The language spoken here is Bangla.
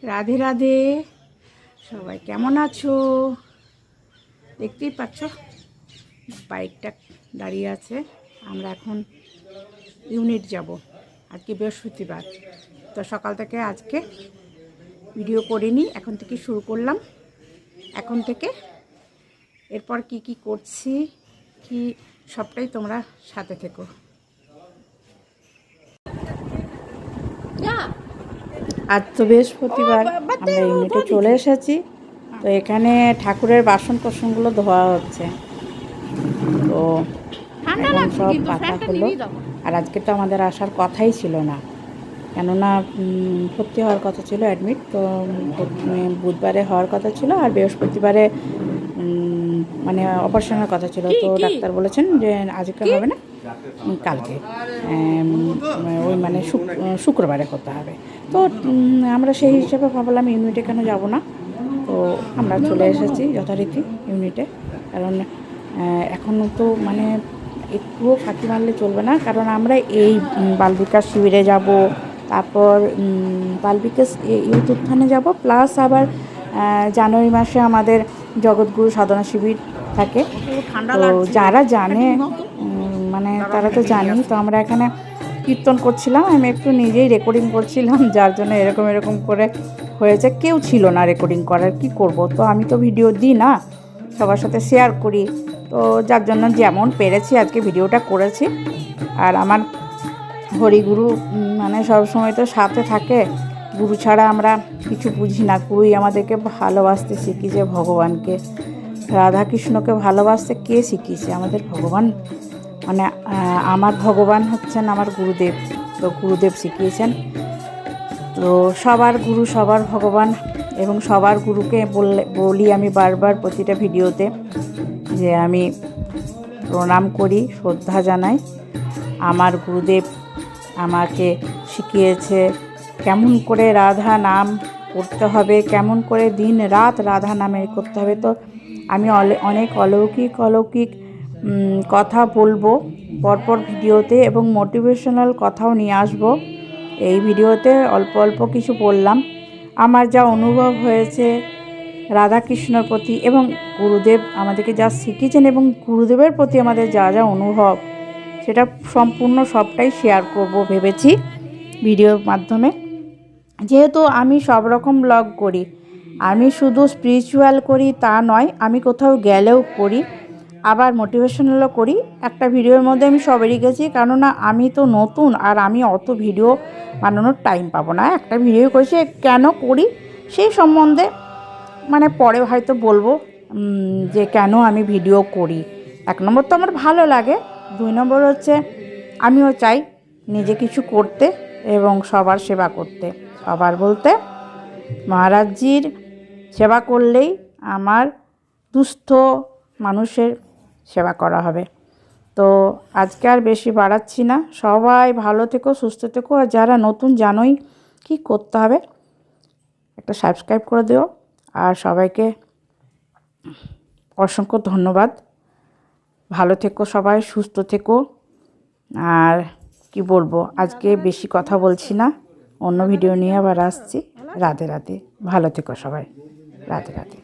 রাধে রাধে, সবাই কেমন আছো? দেখতেই পাচ্ছ বাইকটা দাঁড়িয়ে আছে। আমরা এখন ইউনিট যাব। আজকে বৃহস্পতিবার, তো সকাল থেকে আজকে ভিডিও করিনি, এখন থেকে শুরু করলাম। এখন থেকে এরপর কি কি করছি কি সবটাই তোমরা সাথে থেকো। আজ তো বৃহস্পতিবার, আমরা ইউনিটে চলে এসেছি। তো এখানে ঠাকুরের বাসন কোসনগুলো ধোয়া হচ্ছে। তো এখন সব পাতা হলো। আর আজকে তো আমাদের আসার কথাই ছিল না, কেননা ভর্তি হওয়ার কথা ছিল, অ্যাডমিট। তো বুধবারে হওয়ার কথা ছিল, আর বৃহস্পতিবারে মানে অপারেশনের কথা ছিল। তো ডাক্তার বলেছেন যে আজকে হবে না, কালকে ওই মানে শুক্রবারে হতে হবে। তো আমরা সেই হিসাবে ভাবলাম ইউনিটে কেন যাব না। তো আমরা চলে এসেছি যথারীতি ইউনিটে, কারণ এখনও তো মানে একটুও ফাঁকি মারলে চলবে না। কারণ আমরা এই বাল বিকাশ শিবিরে যাব, তারপর বাল বিকাশ ইউথ উত্থানে যাব, প্লাস আবার জানুয়ারি মাসে আমাদের জগৎগুরু সাধনা শিবির থাকে। তো যারা জানে মানে তারা তো জানি। তো আমরা এখানে কীর্তন করছিলাম, আমি একটু নিজেই রেকর্ডিং করছিলাম, যার জন্য এরকম করে হয়েছে। কেউ ছিল না রেকর্ডিং করার, কি করব। তো আমি তো ভিডিও দিই না, সবার সাথে শেয়ার করি। তো যার জন্য যেমন পেরেছি আজকে ভিডিওটা করেছি। আর আমার হরিগুরু মানে সবসময় তো সাথে থাকে। গুরু ছাড়া আমরা কিছু বুঝি না। গুরুই আমাদেরকে ভালোবাসতে শিখিয়েছে, ভগবানকে, রাধাকৃষ্ণকে ভালোবাসতে কে শিখিয়েছে? আমাদের ভগবান। মানে আমার ভগবান হচ্ছেন আমার গুরুদেব। তো গুরুদেব শিখিয়েছেন। তো সবার গুরু সবার ভগবান, এবং সবার গুরুকে বলি আমি বারবার প্রতিটা ভিডিওতে যে আমি প্রণাম করি, শ্রদ্ধা জানাই। আমার গুরুদেব আমাকে শিখিয়েছে কেমন করে রাধা নাম করতে হবে, কেমন করে দিন রাত রাধা নামে করতে হবে। তো আমি অনেক অলৌকিক কথা বলবো পরপর ভিডিওতে, এবং মোটিভেশনাল কথাও নিয়ে আসবো এই ভিডিওতে। অল্প অল্প কিছু বললাম, আমার যা অনুভব হয়েছে রাধাকৃষ্ণর প্রতি, এবং গুরুদেব আমাদেরকে যা শিখিয়েছেন, এবং গুরুদেবের প্রতি আমাদের যা যা অনুভব, সেটা সম্পূর্ণ সবটাই শেয়ার করব ভেবেছি ভিডিওর মাধ্যমে। যেহেতু আমি সব রকম ব্লগ করি, আমি শুধু স্পিরিচুয়াল করি তা নয়, আমি কোথাও গেলেও করি, আবার মোটিভেশনালও করি। একটা ভিডিওর মধ্যে আমি সবেরই গেছি, কেননা আমি তো নতুন, আর আমি অত ভিডিও বানানোর টাইম পাবো না। একটা ভিডিও করেছি, কেন করি সেই সম্বন্ধে মানে পরে হয়তো বলবো যে কেন আমি ভিডিও করি। 1 নম্বর তো আমার ভালো লাগে, 2 নম্বর হচ্ছে আমিও চাই নিজে কিছু করতে এবং সবার সেবা করতে। সবার বলতে মহারাজজির সেবা করলেই আমার দুস্থ মানুষের সেবা করা হবে। তো আজকে আর বেশি বাড়াচ্ছি না। সবাই ভালো থেকো, সুস্থ থেকো। আর যারা নতুন জানোই কি করতে হবে, একটা সাবস্ক্রাইব করে দিও। আর সবাইকে অসংখ্য ধন্যবাদ। ভালো থেকো সবাই, সুস্থ থেকো। আর কি বলবো, আজকে বেশি কথা বলছি না, অন্য ভিডিও নিয়ে আবার আসছি। রাধে রাধে, ভালো থেকো সবাই, রাধে রাধে।